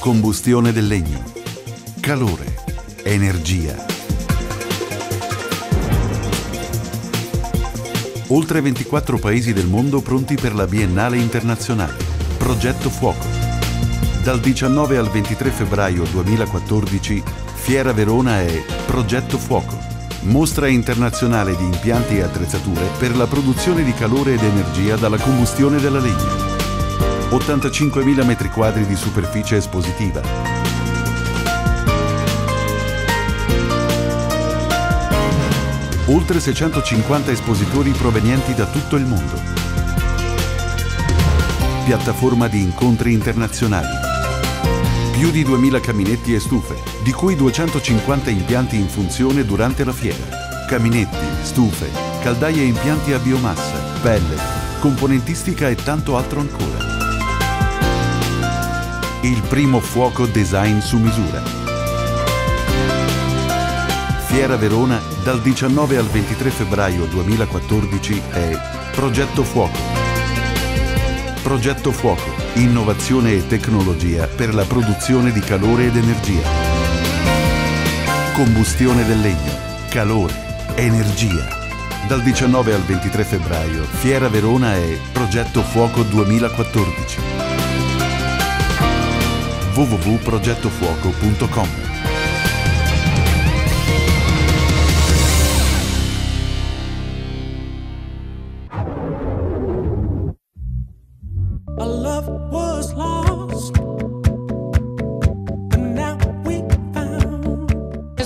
Combustione del legno, calore, energia. Oltre 24 paesi del mondo pronti per la Biennale Internazionale. Progetto Fuoco. Dal 19 al 23 febbraio 2014, Fiera Verona è Progetto Fuoco. Mostra internazionale di impianti e attrezzature per la produzione di calore ed energia dalla combustione della legna. 85.000 metri quadri di superficie espositiva. Oltre 650 espositori provenienti da tutto il mondo. Piattaforma di incontri internazionali. Più di 2.000 caminetti e stufe, di cui 250 impianti in funzione durante la fiera. Caminetti, stufe, caldaie e impianti a biomassa, pellet, componentistica e tanto altro ancora. Il primo fuoco design su misura. Fiera Verona dal 19 al 23 febbraio 2014 è Progetto Fuoco. Progetto Fuoco, innovazione e tecnologia per la produzione di calore ed energia. Combustione del legno, calore, energia. Dal 19 al 23 febbraio Fiera Verona è Progetto Fuoco 2014. www.progettofuoco.com.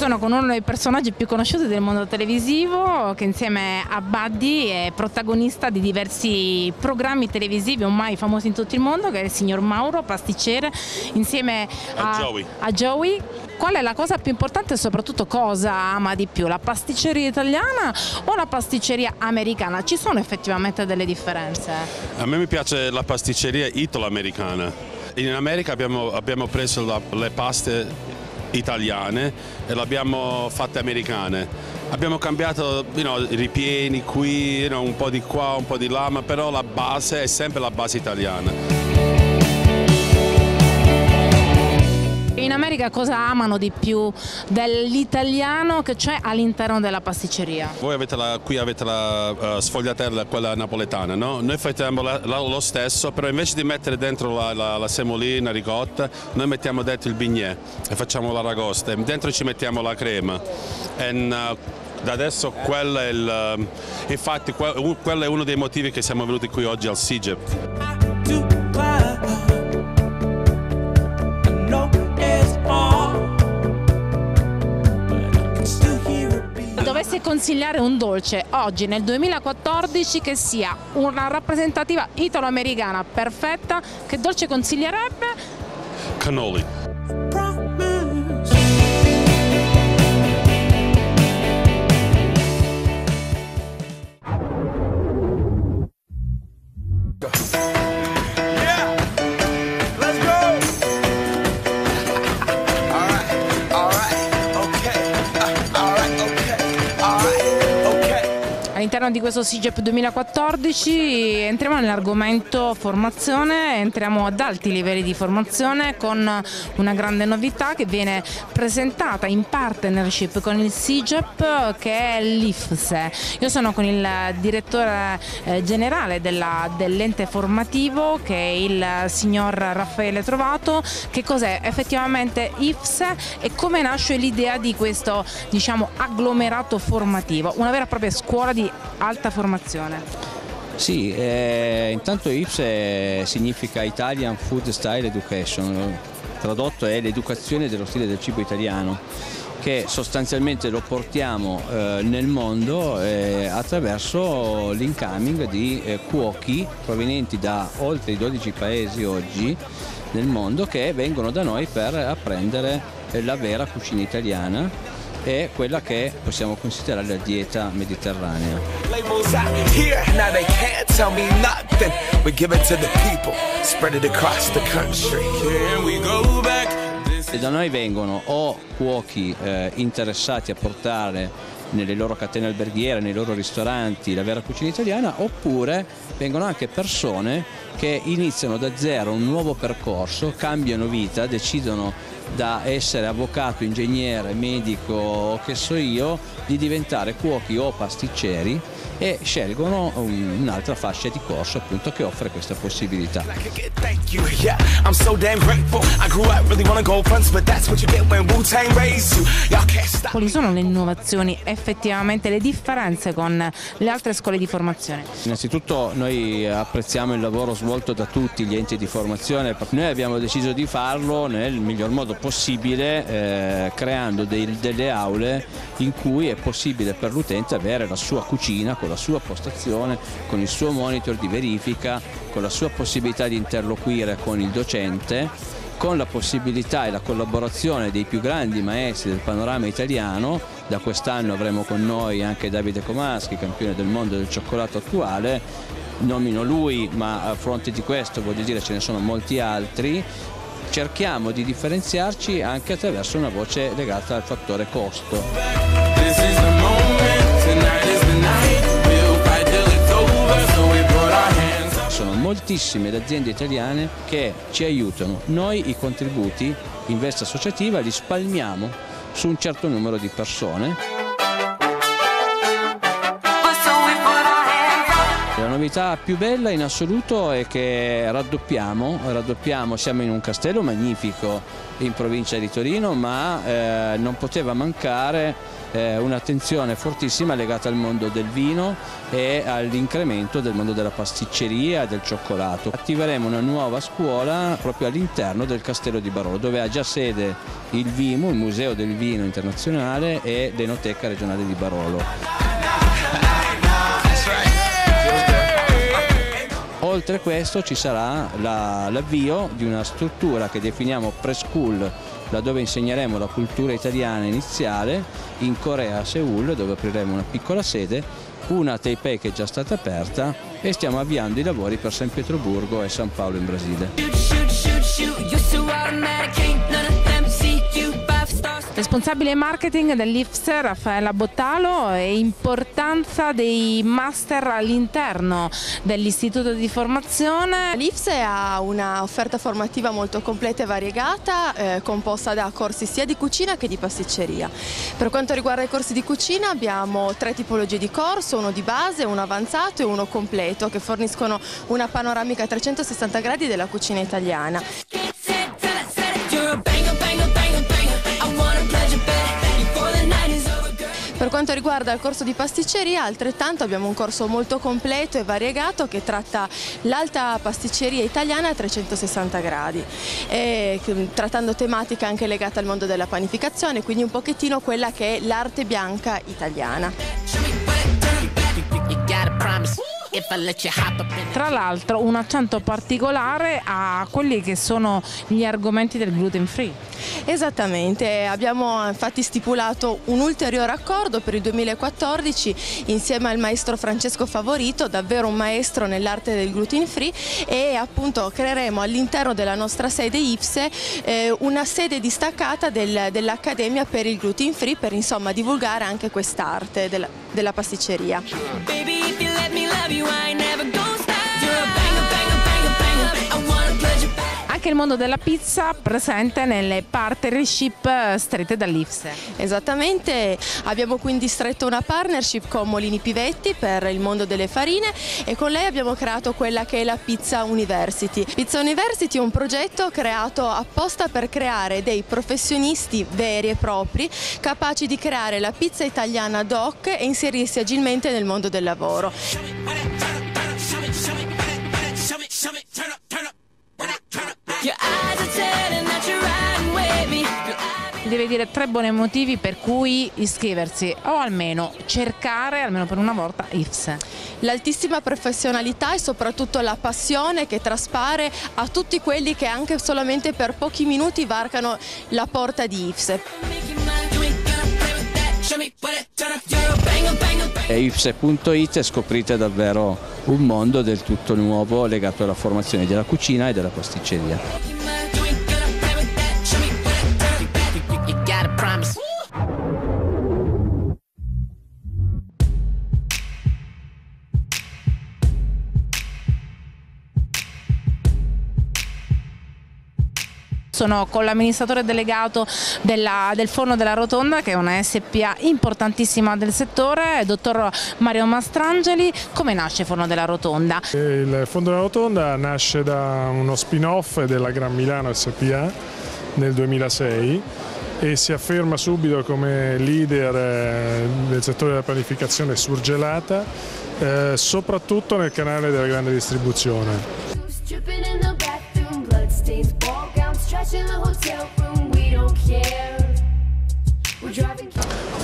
Sono con uno dei personaggi più conosciuti del mondo televisivo, che insieme a Buddy è protagonista di diversi programmi televisivi ormai famosi in tutto il mondo, che è il signor Mauro, pasticcere, insieme a Joey. Qual è la cosa più importante e soprattutto cosa ama di più, la pasticceria italiana o la pasticceria americana? Ci sono effettivamente delle differenze? A me mi piace la pasticceria italo-americana. In America abbiamo preso le paste italiane e le abbiamo fatte americane. Abbiamo cambiato i ripieni qui, un po' di qua, un po' di là, ma però la base è sempre la base italiana. In America cosa amano di più dell'italiano che c'è all'interno della pasticceria? Voi qui avete la sfogliatella, quella napoletana, no? Noi facciamo lo stesso, però invece di mettere dentro la semolina ricotta, noi mettiamo dentro il bignè e facciamo l'aragosta. Dentro ci mettiamo la crema. Da adesso quello è infatti quello è uno dei motivi che siamo venuti qui oggi al SIGEP. Dovessi consigliare un dolce oggi nel 2014 che sia una rappresentativa italo-americana perfetta, che dolce consiglierebbe? Cannoli. All'interno all'interno di questo SIGEP 2014 entriamo nell'argomento formazione, entriamo ad alti livelli di formazione con una grande novità che viene presentata in partnership con il SIGEP, che è l'IFSE. Io sono con il direttore generale dell'ente formativo, che è il signor Raffaele Trovato. Che cos'è effettivamente IFSE e come nasce l'idea di questo, diciamo, agglomerato formativo, una vera e propria scuola di alta formazione? Sì, intanto IFSE significa Italian Food Style Education, tradotto è l'educazione dello stile del cibo italiano, che sostanzialmente lo portiamo nel mondo attraverso l'incoming di cuochi provenienti da oltre i 12 paesi oggi nel mondo, che vengono da noi per apprendere la vera cucina italiana e quella che possiamo considerare la dieta mediterranea. E da noi vengono o cuochi interessati a portare nelle loro catene alberghiere, nei loro ristoranti la vera cucina italiana, oppure vengono anche persone che iniziano da zero un nuovo percorso, cambiano vita, decidono da essere avvocato, ingegnere, medico, che so io, di diventare cuochi o pasticceri e scelgono un'altra fascia di corso appunto che offre questa possibilità. Quali sono le innovazioni, effettivamente le differenze con le altre scuole di formazione? Innanzitutto noi apprezziamo il lavoro svolto da tutti gli enti di formazione. Noi abbiamo deciso di farlo nel miglior modo possibile, creando delle aule in cui è possibile per l'utente avere la sua cucina con la sua postazione, con il suo monitor di verifica, con la sua possibilità di interloquire con il docente, con la possibilità e la collaborazione dei più grandi maestri del panorama italiano. Da quest'anno avremo con noi anche Davide Comaschi, campione del mondo del cioccolato attuale. Nomino lui, ma a fronte di questo voglio dire ce ne sono molti altri. Cerchiamo di differenziarci anche attraverso una voce legata al fattore costo. Sono moltissime le aziende italiane che ci aiutano. Noi i contributi in veste associativa li spalmiamo su un certo numero di persone. La novità più bella in assoluto è che raddoppiamo, siamo in un castello magnifico in provincia di Torino, ma non poteva mancare un'attenzione fortissima legata al mondo del vino e all'incremento del mondo della pasticceria e del cioccolato. Attiveremo una nuova scuola proprio all'interno del Castello di Barolo, dove ha già sede il VIMU, il Museo del Vino Internazionale, e l'Enoteca Regionale di Barolo. Oltre a questo ci sarà l'avvio di una struttura che definiamo preschool, laddove insegneremo la cultura italiana iniziale in Corea, a Seul, dove apriremo una piccola sede, una a Taipei che è già stata aperta, e stiamo avviando i lavori per San Pietroburgo e San Paolo in Brasile. Responsabile marketing dell'IFSE Raffaella Bottalo, e importanza dei master all'interno dell'istituto di formazione. L'IFSE ha una offerta formativa molto completa e variegata, composta da corsi sia di cucina che di pasticceria. Per quanto riguarda i corsi di cucina abbiamo 3 tipologie di corso, uno di base, uno avanzato e uno completo, che forniscono una panoramica a 360 gradi della cucina italiana. Per quanto riguarda il corso di pasticceria, altrettanto abbiamo un corso molto completo e variegato che tratta l'alta pasticceria italiana a 360 gradi, trattando tematiche anche legate al mondo della panificazione, quindi un pochettino quella che è l'arte bianca italiana. Tra l'altro un accento particolare a quelli che sono gli argomenti del gluten free. Esattamente, abbiamo infatti stipulato un ulteriore accordo per il 2014 insieme al maestro Francesco Favorito, davvero un maestro nell'arte del gluten free, e appunto creeremo all'interno della nostra sede IFSE una sede distaccata dell'Accademia per il gluten free, per insomma divulgare anche quest'arte della pasticceria. Anche il mondo della pizza presente nelle partnership strette dall'IFSE. Esattamente, abbiamo quindi stretto una partnership con Molini Pivetti per il mondo delle farine e con lei abbiamo creato quella che è la Pizza University. Pizza University è un progetto creato apposta per creare dei professionisti veri e propri capaci di creare la pizza italiana ad hoc e inserirsi agilmente nel mondo del lavoro. Deve dire 3 buoni motivi per cui iscriversi o almeno cercare, almeno per una volta, IFSE. L'altissima professionalità e soprattutto la passione che traspare a tutti quelli che anche solamente per pochi minuti varcano la porta di IFSE. IFSE.it scoprite davvero un mondo del tutto nuovo legato alla formazione della cucina e della pasticceria. Sono con l'amministratore delegato del Forno della Rotonda, che è una SPA importantissima del settore, il dottor Mario Mastrangeli. Come nasce il Forno della Rotonda? Il Forno della Rotonda nasce da uno spin-off della Gran Milano SPA nel 2006 e si afferma subito come leader del settore della panificazione surgelata, soprattutto nel canale della grande distribuzione.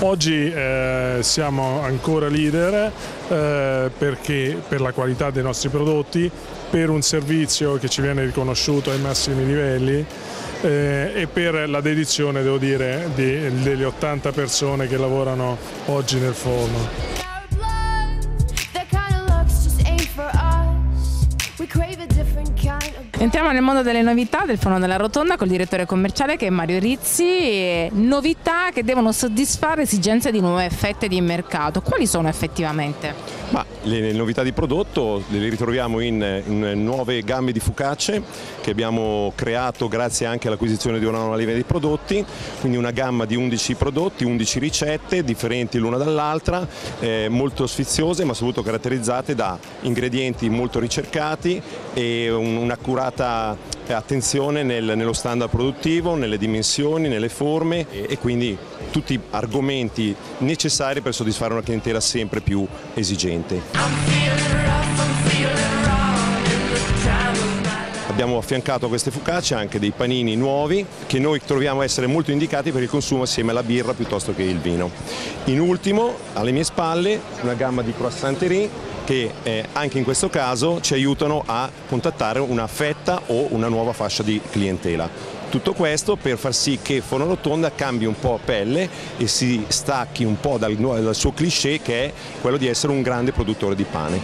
Oggi siamo ancora leader perché per la qualità dei nostri prodotti, per un servizio che ci viene riconosciuto ai massimi livelli e per la dedizione, devo dire, delle 80 persone che lavorano oggi nel forno. Entriamo nel mondo delle novità del Forno della Rotonda col direttore commerciale, che è Mario Rizzi. Novità che devono soddisfare esigenze di nuove fette di mercato. Quali sono effettivamente? Le novità di prodotto le ritroviamo in nuove gamme di focacce che abbiamo creato grazie anche all'acquisizione di una nuova linea di prodotti, quindi una gamma di 11 prodotti, 11 ricette differenti l'una dall'altra, molto sfiziose ma soprattutto caratterizzate da ingredienti molto ricercati e un'accurata attenzione nello standard produttivo, nelle dimensioni, nelle forme e quindi tutti argomenti necessari per soddisfare una clientela sempre più esigente. Abbiamo affiancato a queste focacce anche dei panini nuovi che noi troviamo essere molto indicati per il consumo assieme alla birra piuttosto che il vino. In ultimo, alle mie spalle, una gamma di croissanterie che anche in questo caso ci aiutano a contattare una fetta o una nuova fascia di clientela. Tutto questo per far sì che Forno Rotonda cambi un po' pelle e si stacchi un po' dal suo cliché, che è quello di essere un grande produttore di pane.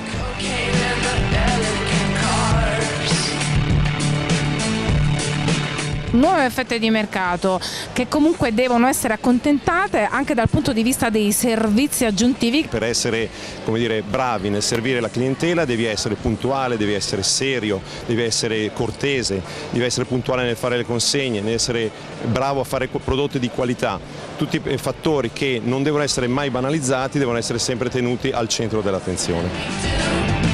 Nuove fette di mercato che comunque devono essere accontentate anche dal punto di vista dei servizi aggiuntivi. Per essere, come dire, bravi nel servire la clientela devi essere puntuale, devi essere serio, devi essere cortese, devi essere puntuale nel fare le consegne, devi essere bravo a fare prodotti di qualità. Tutti fattori che non devono essere mai banalizzati, devono essere sempre tenuti al centro dell'attenzione.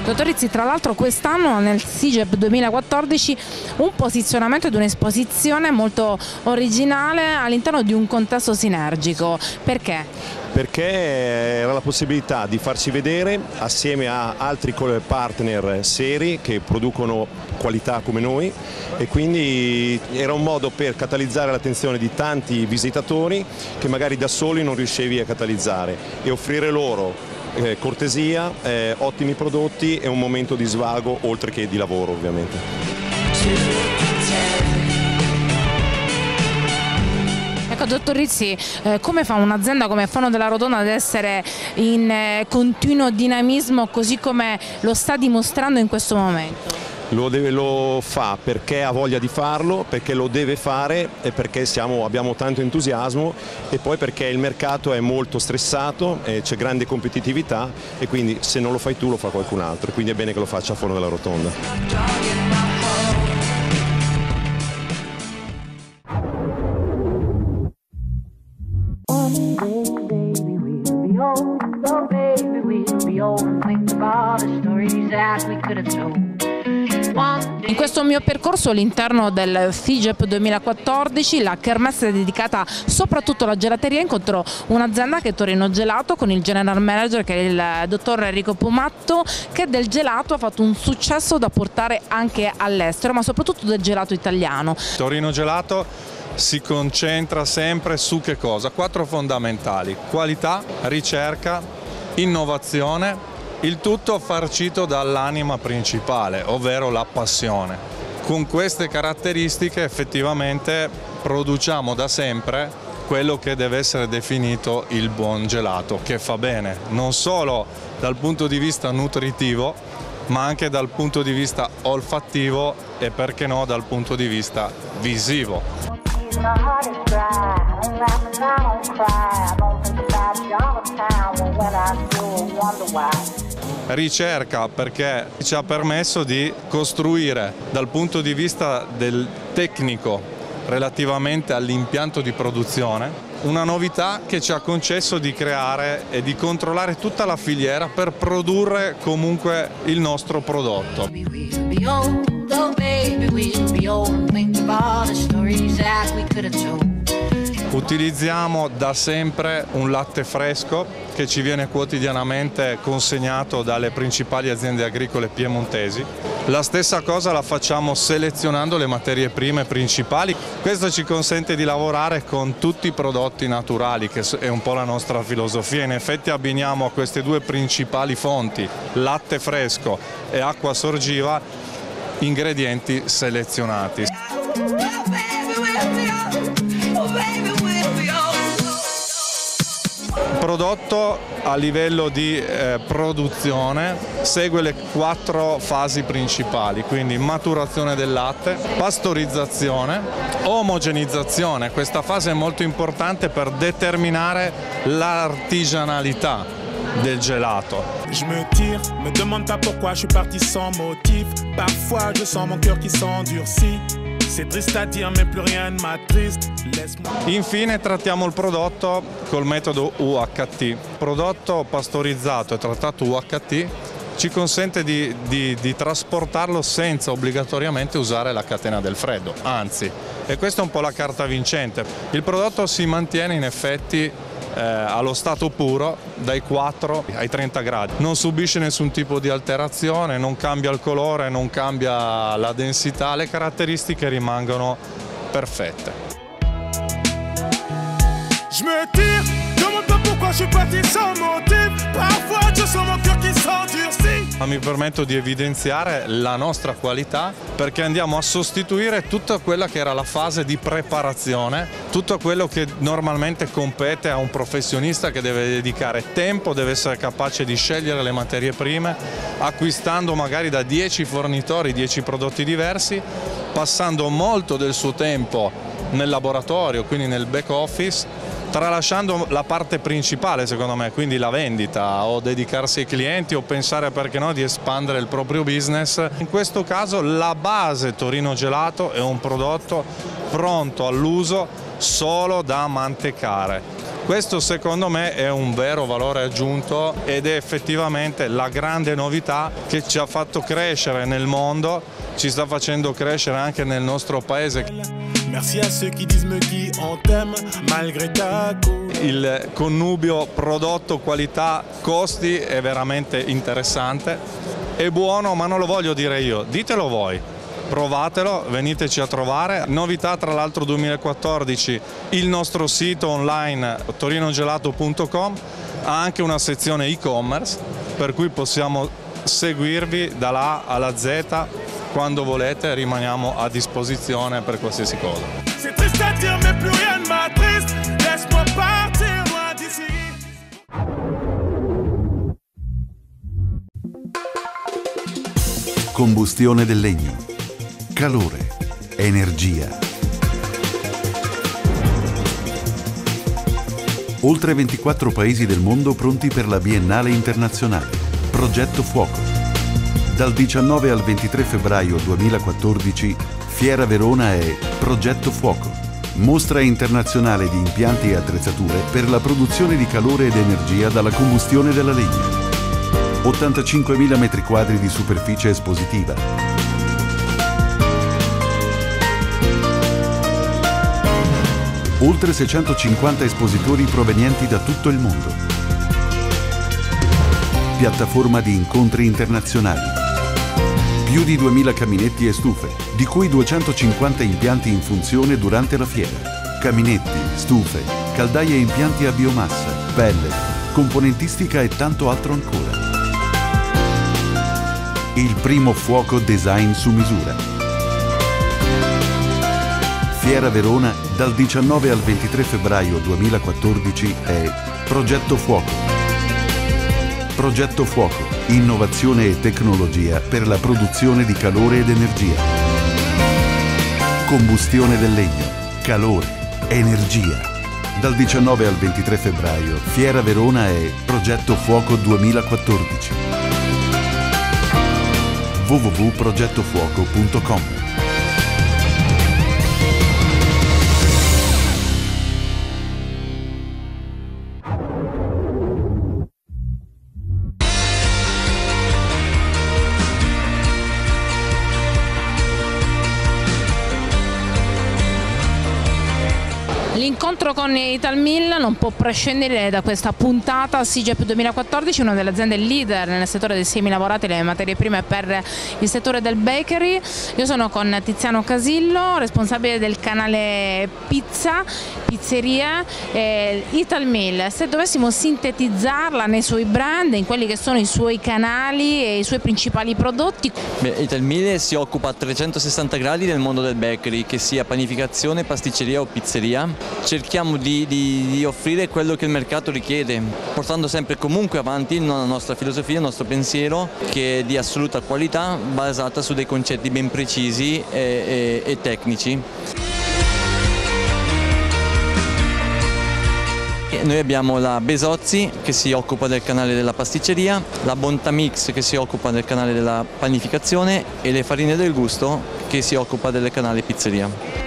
Dottor Rizzi, tra l'altro quest'anno nel SIGEP 2014 un posizionamento ed un'esposizione molto originale all'interno di un contesto sinergico. Perché? Perché era la possibilità di farci vedere assieme a altri partner seri che producono qualità come noi, e quindi era un modo per catalizzare l'attenzione di tanti visitatori che magari da soli non riuscivi a catalizzare, e offrire loro cortesia, ottimi prodotti e un momento di svago oltre che di lavoro, ovviamente. Ecco, dottor Rizzi, come fa un'azienda come Fano della Rotonda ad essere in continuo dinamismo così come lo sta dimostrando in questo momento? Lo fa perché ha voglia di farlo, perché lo deve fare e perché abbiamo tanto entusiasmo, e poi perché il mercato è molto stressato, c'è grande competitività, e quindi se non lo fai tu lo fa qualcun altro, e quindi è bene che lo faccia a Fano della Rotonda. In questo mio percorso all'interno del SIGEP 2014, la kermesse è dedicata soprattutto alla gelateria, incontro un'azienda che è Torino Gelato con il general manager che è il dottor Enrico Pumatto, che del gelato ha fatto un successo da portare anche all'estero, ma soprattutto del gelato italiano. Torino Gelato si concentra sempre su che cosa? 4 fondamentali: qualità, ricerca, innovazione, il tutto farcito dall'anima principale, ovvero la passione. Con queste caratteristiche effettivamente produciamo da sempre quello che deve essere definito il buon gelato, che fa bene non solo dal punto di vista nutritivo, ma anche dal punto di vista olfattivo e, perché no, dal punto di vista visivo. Ricerca, perché ci ha permesso di costruire dal punto di vista del tecnico relativamente all'impianto di produzione una novità che ci ha concesso di creare e di controllare tutta la filiera per produrre comunque il nostro prodotto. Utilizziamo da sempre un latte fresco che ci viene quotidianamente consegnato dalle principali aziende agricole piemontesi. La stessa cosa la facciamo selezionando le materie prime principali. Questo ci consente di lavorare con tutti i prodotti naturali, che è un po' la nostra filosofia. In effetti abbiniamo a queste due principali fonti, latte fresco e acqua sorgiva, ingredienti selezionati. Il prodotto a livello di produzione segue le 4 fasi principali, quindi maturazione del latte, pastorizzazione, omogenizzazione. Questa fase è molto importante per determinare l'artigianalità del gelato. Je me tire, me demande pas pourquoi je suis parti sans motif. Parfois je sens mon cœur qui s'endurcit. C'est triste à dire, mais plus rien ne m'attriste. Infine trattiamo il prodotto col metodo UHT. Il prodotto pastorizzato e trattato UHT ci consente di trasportarlo senza obbligatoriamente usare la catena del freddo, anzi, e questa è un po' la carta vincente. Il prodotto si mantiene in effetti allo stato puro dai 4 ai 30 gradi, non subisce nessun tipo di alterazione, non cambia il colore, non cambia la densità, le caratteristiche rimangono perfette. Je me tire, demande pas pourquoi je suis parti sans motif. Parfois je sens mon cœur qui s'endurcit. Mi permetto di evidenziare la nostra qualità perché andiamo a sostituire tutta quella che era la fase di preparazione, tutto quello che normalmente compete a un professionista che deve dedicare tempo, deve essere capace di scegliere le materie prime, acquistando magari da 10 fornitori, 10 prodotti diversi, passando molto del suo tempo nel laboratorio, quindi nel back office, tralasciando la parte principale secondo me, quindi la vendita o dedicarsi ai clienti o pensare, perché no, di espandere il proprio business. In questo caso la base Torino Gelato è un prodotto pronto all'uso solo da mantecare. Questo secondo me è un vero valore aggiunto ed è effettivamente la grande novità che ci ha fatto crescere nel mondo, ci sta facendo crescere anche nel nostro paese. Merci à ceux qui disent me qui on t'aime malgré ta coupe. Il connubio prodotto, qualità, costi è veramente interessante, è buono, ma non lo voglio dire io, ditelo voi. Provatelo, veniteci a trovare. Novità tra l'altro 2014, il nostro sito online torinogelato.com ha anche una sezione e-commerce per cui possiamo seguirvi dalla A alla Z quando volete, rimaniamo a disposizione per qualsiasi cosa. C'est triste à dire mais plus rien ne m'attriste. Laisse-moi partir loin d'ici. Combustione del legno, calore, energia. Oltre 24 paesi del mondo pronti per la Biennale Internazionale. Progetto Fuoco. Dal 19 al 23 febbraio 2014, Fiera Verona è Progetto Fuoco, mostra internazionale di impianti e attrezzature per la produzione di calore ed energia dalla combustione della legna. 85.000 metri quadri di superficie espositiva. Oltre 650 espositori provenienti da tutto il mondo. Piattaforma di incontri internazionali. Più di 2.000 caminetti e stufe, di cui 250 impianti in funzione durante la fiera. Caminetti, stufe, caldaie e impianti a biomassa, pellet, componentistica e tanto altro ancora. Il primo fuoco design su misura. Fiera Verona dal 19 al 23 febbraio 2014 è Progetto Fuoco. Progetto Fuoco, innovazione e tecnologia per la produzione di calore ed energia. Combustione del legno, calore, energia. Dal 19 al 23 febbraio Fiera Verona è Progetto Fuoco 2014. www.progettofuoco.com. L'incontro con Italmill non può prescindere da questa puntata SIGEP 2014, una delle aziende leader nel settore dei semi lavorati e le materie prime per il settore del bakery. Io sono con Tiziano Casillo, responsabile del canale Pizzeria Italmill. Se dovessimo sintetizzarla nei suoi brand, in quelli che sono i suoi canali e i suoi principali prodotti. Italmill si occupa a 360 gradi del mondo del bakery, che sia panificazione, pasticceria o pizzeria. Cerchiamo di offrire quello che il mercato richiede, portando sempre comunque avanti la nostra filosofia, il nostro pensiero, che è di assoluta qualità, basata su dei concetti ben precisi e tecnici. Noi abbiamo la Besozzi che si occupa del canale della pasticceria, la Bontamix che si occupa del canale della panificazione e le Farine del Gusto che si occupa del canale pizzeria.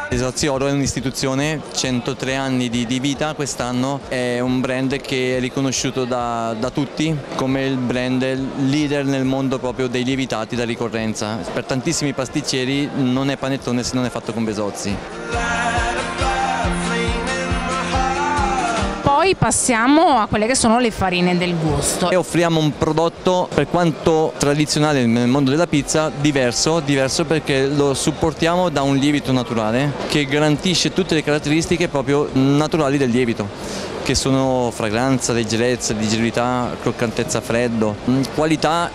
Besozzi Oro è un'istituzione, 103 anni di vita quest'anno, è un brand che è riconosciuto da tutti come il brand leader nel mondo proprio dei lievitati da ricorrenza. Per tantissimi pasticceri non è panettone se non è fatto con Besozzi. Poi passiamo a quelle che sono le farine del gusto. E offriamo un prodotto, per quanto tradizionale nel mondo della pizza, diverso perché lo supportiamo da un lievito naturale che garantisce tutte le caratteristiche proprio naturali del lievito, che sono fragranza, leggerezza, digeribilità, croccantezza, freddo, qualità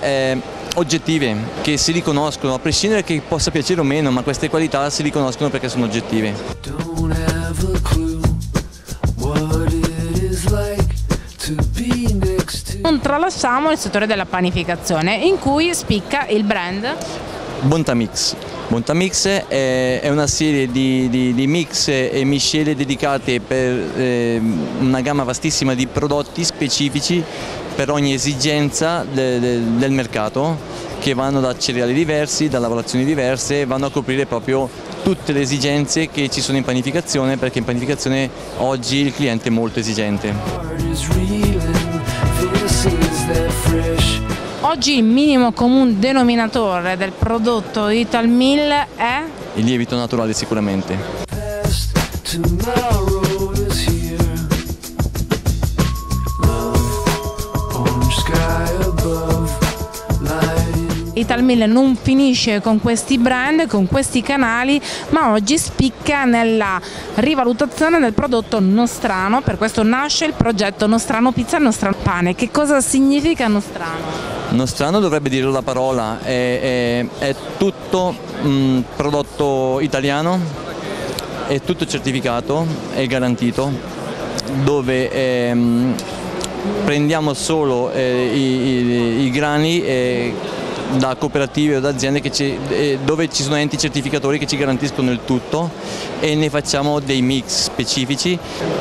oggettive che si riconoscono, a prescindere che possa piacere o meno, ma queste qualità si riconoscono perché sono oggettive. Non tralasciamo il settore della panificazione, in cui spicca il brand Bontamix. Bontamix è una serie di mix e miscele dedicate per una gamma vastissima di prodotti specifici per ogni esigenza del mercato, che vanno da cereali diversi, da lavorazioni diverse, vanno a coprire proprio tutte le esigenze che ci sono in panificazione, perché in panificazione oggi il cliente è molto esigente. Oggi il minimo comune denominatore del prodotto Italmill è? Il lievito naturale sicuramente. Italmill non finisce con questi brand, con questi canali, ma oggi spicca nella rivalutazione del prodotto nostrano. Per questo nasce il progetto Nostrano Pizza, Nostrano Pane. Che cosa significa nostrano? Nostrano dovrebbe dire la parola, è tutto prodotto italiano, è tutto certificato, è garantito, dove prendiamo solo i grani da cooperative o da aziende dove ci sono enti certificatori che ci garantiscono il tutto, e ne facciamo dei mix specifici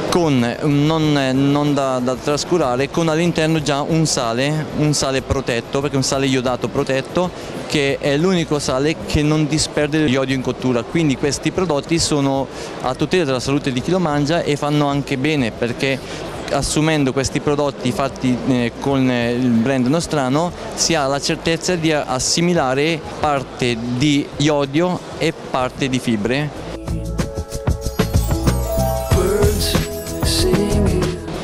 con, non da trascurare, con all'interno già un sale protetto, perché è un sale iodato protetto, che è l'unico sale che non disperde l'iodio in cottura. Quindi questi prodotti sono a tutela della salute di chi lo mangia e fanno anche bene, perché assumendo questi prodotti fatti con il brand nostrano si ha la certezza di assimilare parte di iodio e parte di fibre.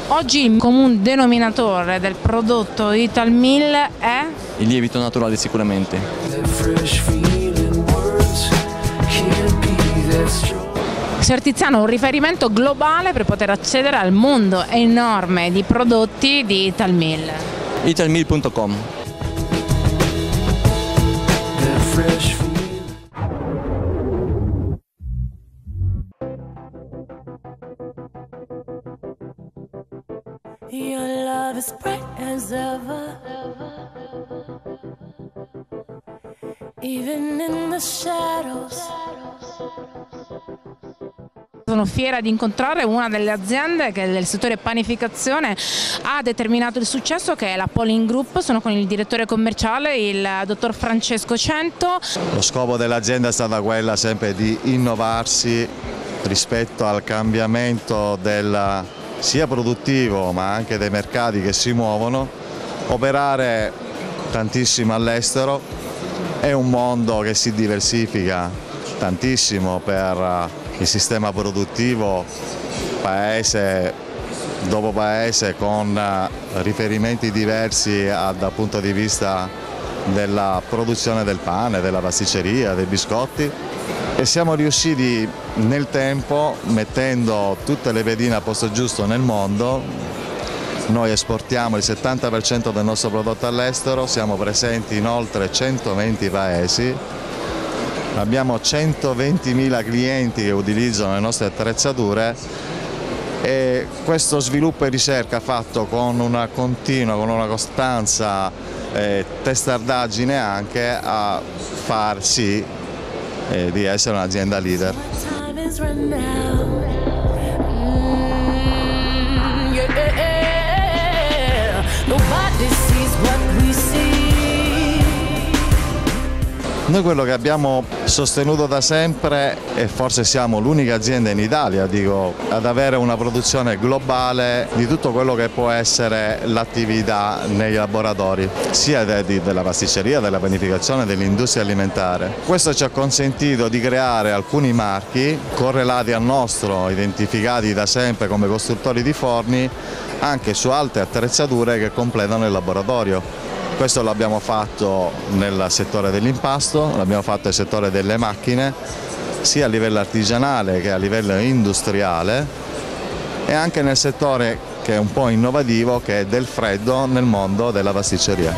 Oggi il comune denominatore del prodotto Italmill è? Il lievito naturale sicuramente. Signor Tiziano, un riferimento globale per poter accedere al mondo enorme di prodotti di Italmill. Italmill.com. Your love is bright as ever, even in the shadows. Sono fiera di incontrare una delle aziende che nel settore panificazione ha determinato il successo, che è la Polling Group. Sono con il direttore commerciale, il dottor Francesco Cento. Lo scopo dell'azienda è stata quella sempre di innovarsi rispetto al cambiamento sia produttivo ma anche dei mercati che si muovono, operare tantissimo all'estero. È un mondo che si diversifica tantissimo per il sistema produttivo, paese dopo paese, con riferimenti diversi dal punto di vista della produzione del pane, della pasticceria, dei biscotti, e siamo riusciti nel tempo, mettendo tutte le pedine al posto giusto nel mondo. Noi esportiamo il 70% del nostro prodotto all'estero, siamo presenti in oltre 120 paesi. Abbiamo 120.000 clienti che utilizzano le nostre attrezzature, e questo sviluppo e ricerca fatto con una continua, con una costanza testardaggine anche, a far sì di essere un'azienda leader. Noi quello che abbiamo sostenuto da sempre, e forse siamo l'unica azienda in Italia, ad avere una produzione globale di tutto quello che può essere l'attività nei laboratori, sia della pasticceria, della panificazione, dell'industria alimentare. Questo ci ha consentito di creare alcuni marchi correlati al nostro, identificati da sempre come costruttori di forni, anche su altre attrezzature che completano il laboratorio. Questo l'abbiamo fatto nel settore dell'impasto, l'abbiamo fatto nel settore delle macchine, sia a livello artigianale che a livello industriale, e anche nel settore che è un po' innovativo, che è del freddo nel mondo della pasticceria.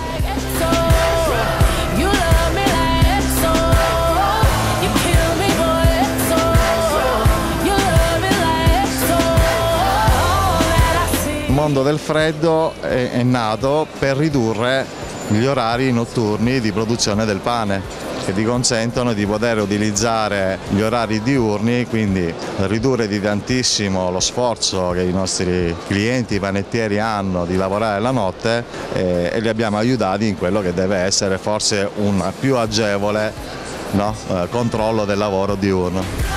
Il mondo del freddo è nato per ridurre gli orari notturni di produzione del pane, che ti consentono di poter utilizzare gli orari diurni, quindi ridurre di tantissimo lo sforzo che i nostri clienti, i panettieri, hanno di lavorare la notte, e li abbiamo aiutati in quello che deve essere forse un più agevole controllo del lavoro diurno.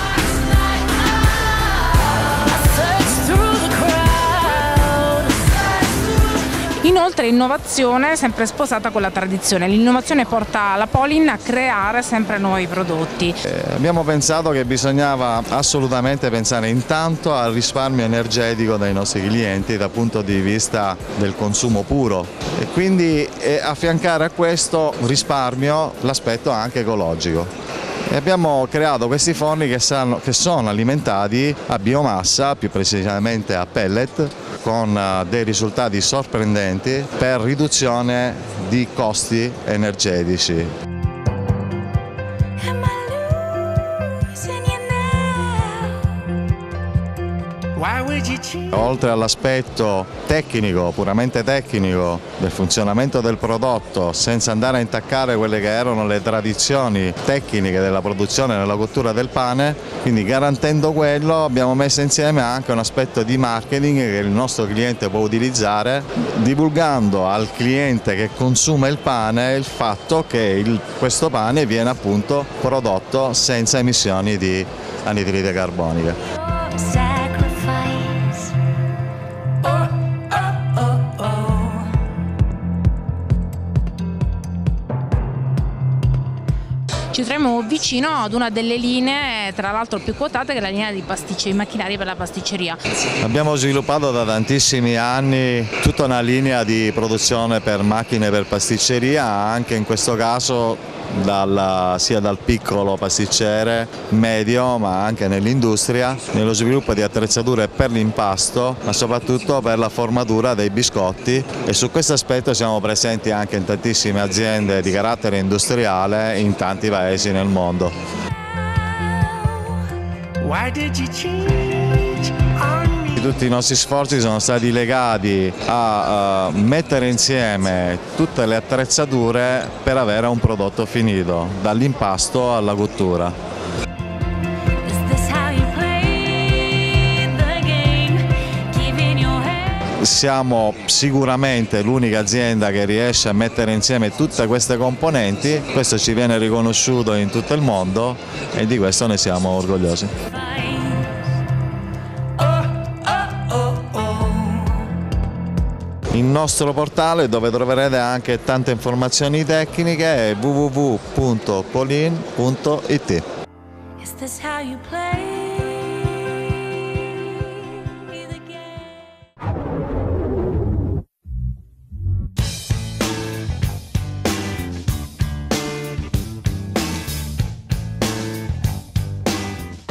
Inoltre l'innovazione è sempre sposata con la tradizione, l'innovazione porta la Polin a creare sempre nuovi prodotti. Abbiamo pensato che bisognava assolutamente pensare intanto al risparmio energetico dei nostri clienti dal punto di vista del consumo puro e quindi affiancare a questo risparmio l'aspetto anche ecologico. E abbiamo creato questi forni che sono alimentati a biomassa, più precisamente a pellet, con dei risultati sorprendenti per riduzione di costi energetici. Oltre all'aspetto tecnico, puramente tecnico, del funzionamento del prodotto, senza andare a intaccare quelle che erano le tradizioni tecniche della produzione e della cottura del pane, quindi garantendo quello abbiamo messo insieme anche un aspetto di marketing che il nostro cliente può utilizzare, divulgando al cliente che consuma il pane il fatto che questo pane viene appunto prodotto senza emissioni di anidride carbonica. Ci troviamo vicino ad una delle linee, tra l'altro più quotate, che è la linea di macchinari per la pasticceria. Abbiamo sviluppato da tantissimi anni tutta una linea di produzione per macchine per pasticceria, anche in questo caso sia dal piccolo pasticcere, medio, ma anche nell'industria, nello sviluppo di attrezzature per l'impasto, ma soprattutto per la formatura dei biscotti, e su questo aspetto siamo presenti anche in tantissime aziende di carattere industriale in tanti paesi nel mondo. Tutti i nostri sforzi sono stati legati a mettere insieme tutte le attrezzature per avere un prodotto finito, dall'impasto alla cottura. Siamo sicuramente l'unica azienda che riesce a mettere insieme tutte queste componenti, questo ci viene riconosciuto in tutto il mondo e di questo ne siamo orgogliosi. Il nostro portale, dove troverete anche tante informazioni tecniche, è www.polin.it.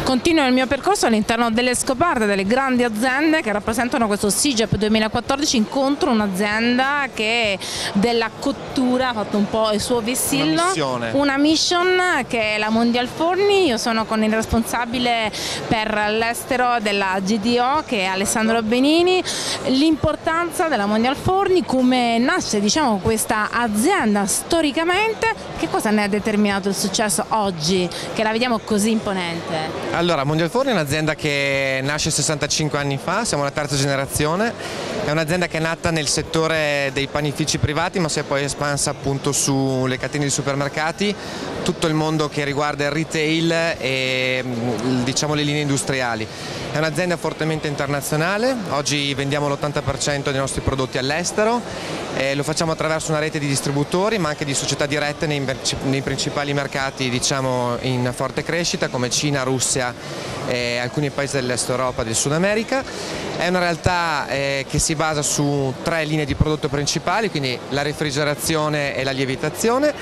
Continuo il mio percorso all'interno delle scoperte delle grandi aziende che rappresentano questo SIGEP 2014. Incontro un'azienda che della cottura ha fatto un po' il suo vessillo, una mission che è la Mondial Forni. Io sono con il responsabile per l'estero della GDO, che è Alessandro Benini. L'importanza della Mondial Forni, come nasce questa azienda storicamente, che cosa ne ha determinato il successo oggi che la vediamo così imponente? Allora, Mondial Forni è un'azienda che nasce 65 anni fa, siamo la terza generazione, è un'azienda che è nata nel settore dei panifici privati ma si è poi espansa appunto sulle catene di supermercati, tutto il mondo che riguarda il retail e le linee industriali. È un'azienda fortemente internazionale, oggi vendiamo l'80% dei nostri prodotti all'estero, lo facciamo attraverso una rete di distributori ma anche di società dirette nei principali mercati in forte crescita come Cina, Russia e alcuni paesi dell'est Europa e del Sud America. È una realtà che si basa su 3 linee di prodotto principali, quindi la refrigerazione e la lievitazione,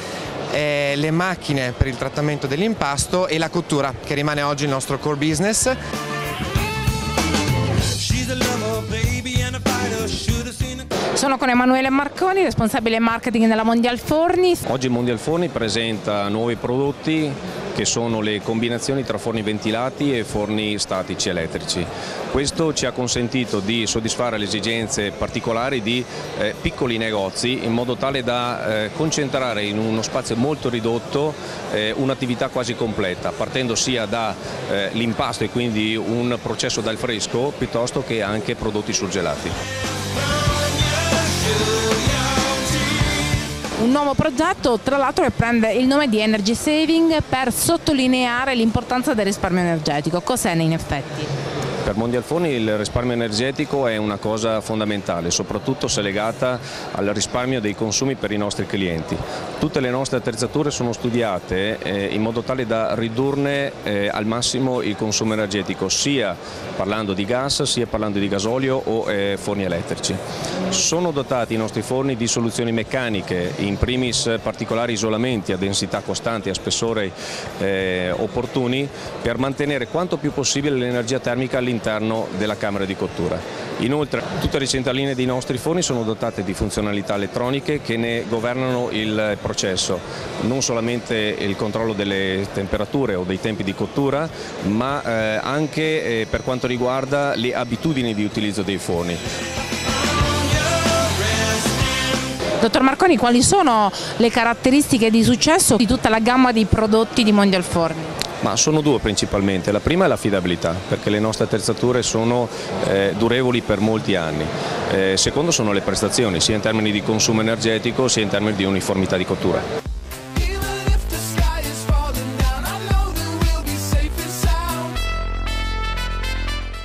le macchine per il trattamento dell'impasto e la cottura, che rimane oggi il nostro core business. Sono con Emanuele Marconi, responsabile marketing della Mondial Forni. Oggi Mondial Forni presenta nuovi prodotti che sono le combinazioni tra forni ventilati e forni statici elettrici. Questo ci ha consentito di soddisfare le esigenze particolari di piccoli negozi, in modo tale da concentrare in uno spazio molto ridotto un'attività quasi completa, partendo sia dall'impasto e quindi un processo dal fresco, piuttosto che anche prodotti surgelati. un nuovo progetto, tra l'altro che prende il nome di Energy Saving per sottolineare l'importanza del risparmio energetico. Cos'è in effetti? Per Mondialforni il risparmio energetico è una cosa fondamentale, soprattutto se legata al risparmio dei consumi per i nostri clienti. Tutte le nostre attrezzature sono studiate in modo tale da ridurne al massimo il consumo energetico, sia parlando di gas, sia parlando di gasolio o forni elettrici. Sono dotati i nostri forni di soluzioni meccaniche, in primis particolari isolamenti a densità costanti, a spessore opportuni, per mantenere quanto più possibile l'energia termica all'interno della camera di cottura. Inoltre tutte le centraline dei nostri forni sono dotate di funzionalità elettroniche che ne governano il processo, non solamente il controllo delle temperature o dei tempi di cottura, ma anche per quanto riguarda le abitudini di utilizzo dei forni. Dottor Marconi, quali sono le caratteristiche di successo di tutta la gamma di prodotti di Mondialforni? Ma sono due principalmente. La prima è l'affidabilità, perché le nostre attrezzature sono durevoli per molti anni. Secondo sono le prestazioni, sia in termini di consumo energetico sia in termini di uniformità di cottura.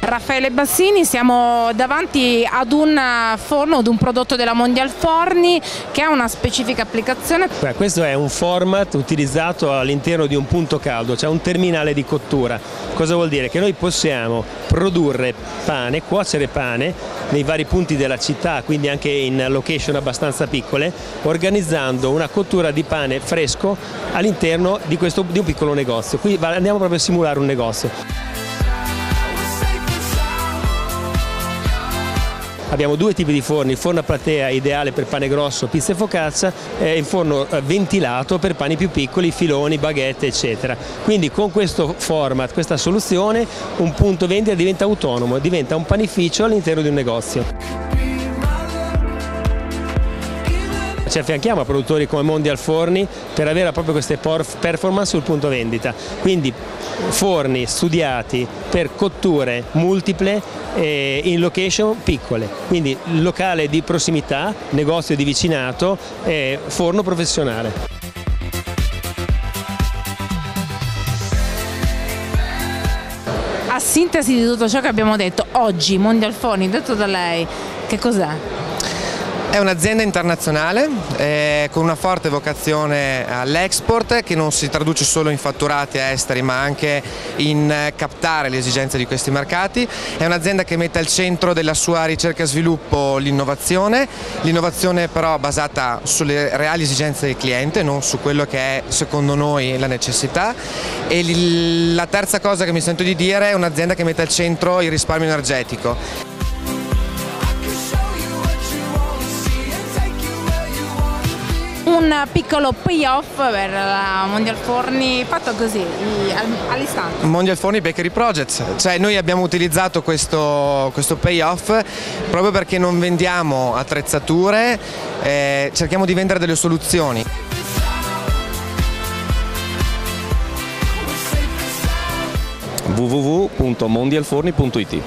Raffaele Bassini, siamo davanti ad un forno, ad un prodotto della Mondialforni che ha una specifica applicazione. Questo è un format utilizzato all'interno di un punto caldo, cioè un terminale di cottura. Cosa vuol dire? Che noi possiamo produrre pane, cuocere pane nei vari punti della città, quindi anche in location abbastanza piccole, organizzando una cottura di pane fresco all'interno di un piccolo negozio. Qui andiamo proprio a simulare un negozio. Abbiamo due tipi di forni, il forno a platea ideale per pane grosso, pizza e focaccia e il forno ventilato per pani più piccoli, filoni, baguette eccetera. Quindi con questo format, questa soluzione, un punto vendita diventa autonomo, diventa un panificio all'interno di un negozio. Ci affianchiamo a produttori come Mondialforni per avere proprio queste performance sul punto vendita, quindi forni studiati per cotture multiple in location piccole, quindi locale di prossimità, negozio di vicinato, forno professionale. A sintesi di tutto ciò che abbiamo detto, oggi Mondialforni, detto da lei, che cos'è? È un'azienda internazionale con una forte vocazione all'export che non si traduce solo in fatturati esteri ma anche in captare le esigenze di questi mercati. È un'azienda che mette al centro della sua ricerca e sviluppo l'innovazione però basata sulle reali esigenze del cliente, non su quello che è secondo noi la necessità. E la terza cosa che mi sento di dire è un'azienda che mette al centro il risparmio energetico. Un piccolo payoff per la Mondialforni fatto così, all'istante. Mondialforni Bakery Projects, cioè noi abbiamo utilizzato questo payoff proprio perché non vendiamo attrezzature, cerchiamo di vendere delle soluzioni. www.mondialforni.it.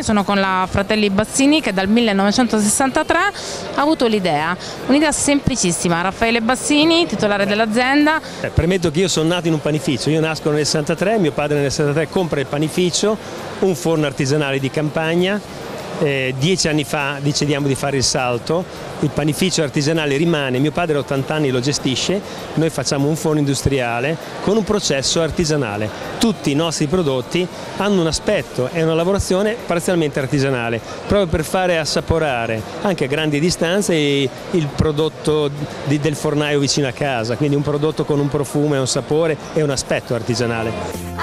Sono con la Fratelli Bassini che dal 1963 ha avuto l'idea, un'idea semplicissima. Raffaele Bassini, titolare dell'azienda. Premetto che io sono nato in un panificio, io nasco nel 63, mio padre nel 63 compra il panificio, un forno artigianale di campagna. 10 anni fa decidiamo di fare il salto, il panificio artigianale rimane, mio padre a 80 anni lo gestisce, noi facciamo un forno industriale con un processo artigianale. Tutti i nostri prodotti hanno un aspetto e una lavorazione parzialmente artigianale, proprio per fare assaporare anche a grandi distanze il prodotto del fornaio vicino a casa, quindi un prodotto con un profumo e un sapore e un aspetto artigianale.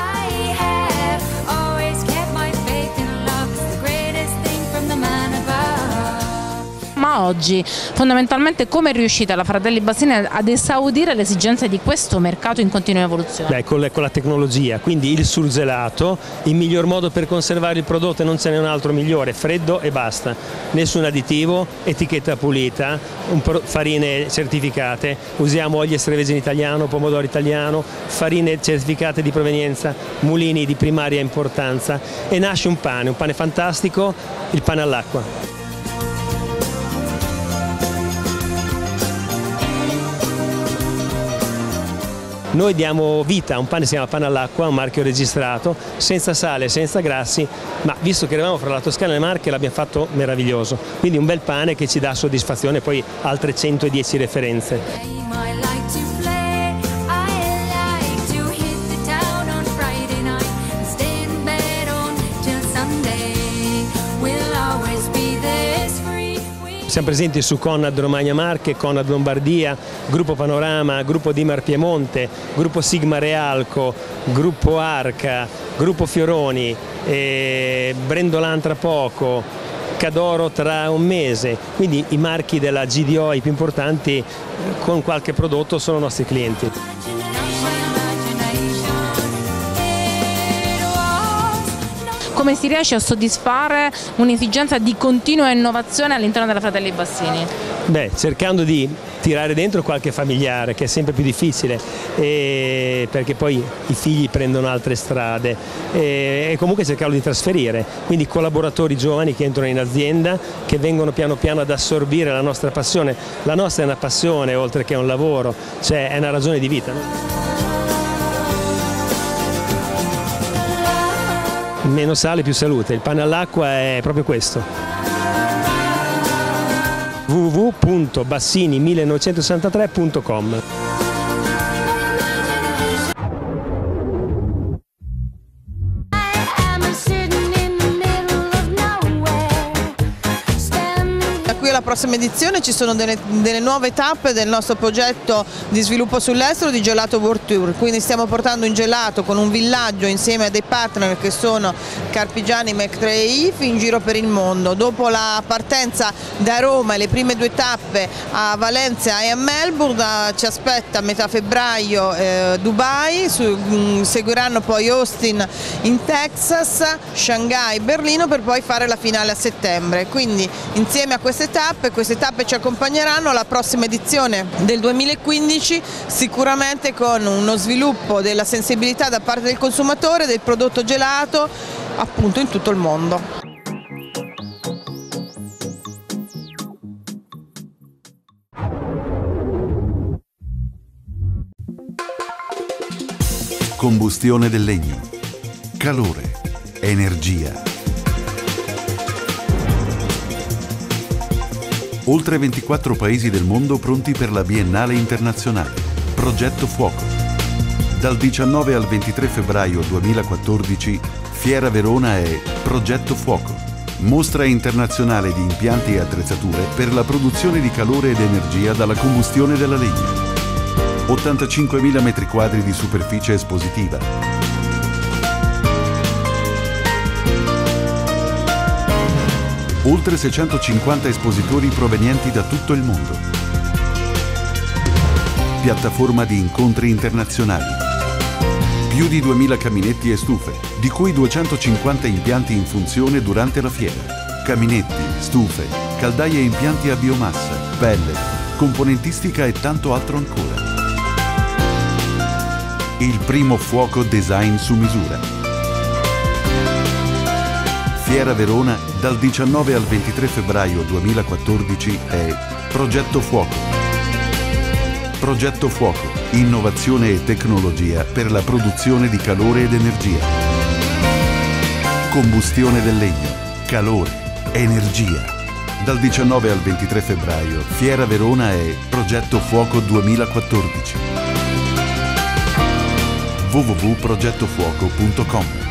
a oggi, fondamentalmente come è riuscita la Fratelli Bassini ad esaudire le esigenze di questo mercato in continua evoluzione? Beh, con la tecnologia, quindi il surgelato, il miglior modo per conservare il prodotto, e non ce n'è un altro migliore, freddo e basta, nessun additivo, etichetta pulita, farine certificate, usiamo olio extravergine italiano, pomodoro italiano, farine certificate di provenienza, mulini di primaria importanza, e nasce un pane fantastico, il pane all'acqua. Noi diamo vita a un pane che si chiama pane all'acqua, un marchio registrato, senza sale, senza grassi, ma visto che eravamo fra la Toscana e le Marche l'abbiamo fatto meraviglioso. Quindi un bel pane che ci dà soddisfazione, poi altre 110 referenze. Siamo presenti su Conad Romagna Marche, Conad Lombardia, Gruppo Panorama, Gruppo Dimar Piemonte, Gruppo Sigma Realco, Gruppo Arca, Gruppo Fioroni, Brendolan tra poco, Cadoro tra un mese, quindi i marchi della GDO, i più importanti, con qualche prodotto sono nostri clienti. Come si riesce a soddisfare un'esigenza di continua innovazione all'interno della Fratelli Bassini? Beh, cercando di tirare dentro qualche familiare, che è sempre più difficile, perché poi i figli prendono altre strade, e comunque cercare di trasferire, quindi collaboratori giovani che entrano in azienda, che vengono piano piano ad assorbire la nostra passione. La nostra è una passione oltre che un lavoro, cioè è una ragione di vita, no? Meno sale, più salute. Il pane all'acqua è proprio questo. www.bassini1963.com. La prossima edizione ci sono delle nuove tappe del nostro progetto di sviluppo sull'estero di Gelato World Tour, quindi stiamo portando un gelato con un villaggio insieme a dei partner che sono Carpigiani, Mac3 e IF in giro per il mondo. Dopo la partenza da Roma e le prime 2 tappe a Valencia e a Melbourne, ci aspetta a metà febbraio Dubai, seguiranno poi Austin in Texas, Shanghai, Berlino, per poi fare la finale a settembre. Quindi insieme a queste tappe ci accompagneranno alla prossima edizione del 2015, sicuramente con uno sviluppo della sensibilità da parte del consumatore del prodotto gelato appunto in tutto il mondo. Combustione del legno, calore, energia. Oltre 24 paesi del mondo pronti per la Biennale Internazionale. Progetto Fuoco. Dal 19 al 23 febbraio 2014, Fiera Verona è Progetto Fuoco. Mostra internazionale di impianti e attrezzature per la produzione di calore ed energia dalla combustione della legna. 85.000 metri quadri di superficie espositiva. Oltre 650 espositori provenienti da tutto il mondo. Piattaforma di incontri internazionali. Più di 2000 caminetti e stufe, di cui 250 impianti in funzione durante la fiera. Caminetti, stufe, caldaie e impianti a biomassa, pellet, componentistica e tanto altro ancora. Il primo fuoco design su misura. Fiera Verona dal 19 al 23 febbraio 2014 è Progetto Fuoco. Progetto Fuoco, innovazione e tecnologia per la produzione di calore ed energia. Combustione del legno, calore, energia. Dal 19 al 23 febbraio Fiera Verona è Progetto Fuoco 2014. www.progettofuoco.com